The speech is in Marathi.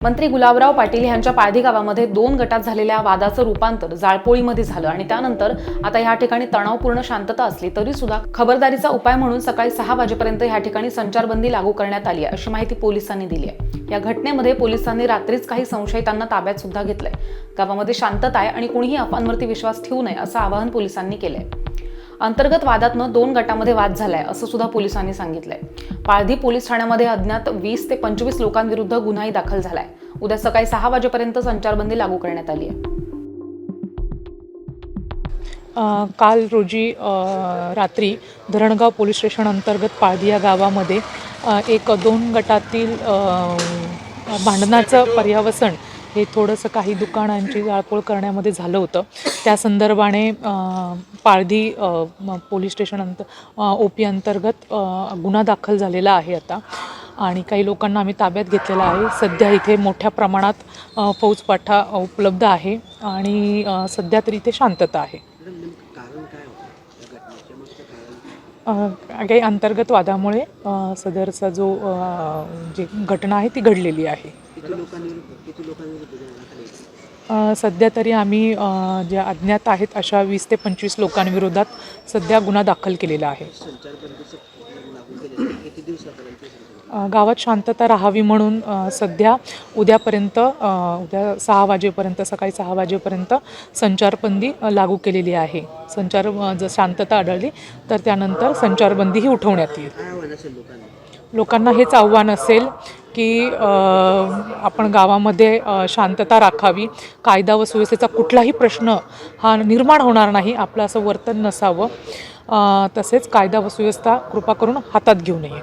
मंत्री गुलाबराव पाटील यांच्या पाळधी गावामध्ये 2 गटात झालेल्या वादाचं रूपांतर जाळपोळीमध्ये झालं आणि त्यानंतर आता या ठिकाणी तणावपूर्ण शांतता असली तरी सुद्धा खबरदारीचा उपाय म्हणून सकाळी 6 वाजेपर्यंत या ठिकाणी संचारबंदी लागू करण्यात आली आहे अशी माहिती पोलिसांनी दिली आहे। या घटनेमध्ये पोलिसांनी रात्रीच काही संशयितांना ताब्यात सुद्धा घेतलंय। गावामध्ये शांतता आहे आणि कुणीही अफवांवरती विश्वास ठेवू नये असं आवाहन पोलिसांनी केलंय। अंतर्गत वादातनं 2 गटामध्ये वाद झालाय असं सुद्धा पोलिसांनी सांगितलंय। पाळधी पोलीस ठाण्यामध्ये अज्ञात 20 ते 25 लोकांविरुद्ध गुन्हाही दाखल झालाय। उद्या सकाळी 6 वाजेपर्यंत संचारबंदी लागू करण्यात आली आहे। काल रोजी रात्री धरणगाव पोलीस स्टेशन अंतर्गत पाळधी या गावामध्ये 2 गटातील भांडणाचं पर्यावसन हे थोडंसं काही दुकानांची जाळपोळ करण्यामध्ये झालं होतं। त्या संदर्भाने पाळधी पोलीस स्टेशन OP अंतर्गत गुन्हा दाखल झालेला आहे आता आणि काही लोकांना आम्ही ताब्यात घेतलेला आहे। सध्या इथे मोठ्या प्रमाणात फौजपाठा उपलब्ध आहे आणि सध्या तरी इथे शांतता आहे। काही अंतर्गत वादामुळे सदरचा जो जी घटना आहे ती घडलेली आहे। सध्या तरी आम्ही ज्या अज्ञात आहेत अशा 20 ते 25 लोकांविरोधात सध्या गुन्हा दाखल केलेला आहे। गावात शांतता राहावी म्हणून सध्या उद्या 6 वाजेपर्यंत सकाळी 6 वाजेपर्यंत संचारबंदी लागू केलेली आहे। जर शांतता आढळली तर त्यानंतर संचारबंदी ही उठवण्यात येईल। लोकांना हेच आव्हान असेल की आपण गावामध्ये शांतता राखावी, कायदा व सुव्यवस्थेचा कुठलाही प्रश्न हा निर्माण होणार नाही आपलं असं वर्तन नसावं, तसेच कायदा व सुव्यवस्था कृपा करून हातात घेऊ नये।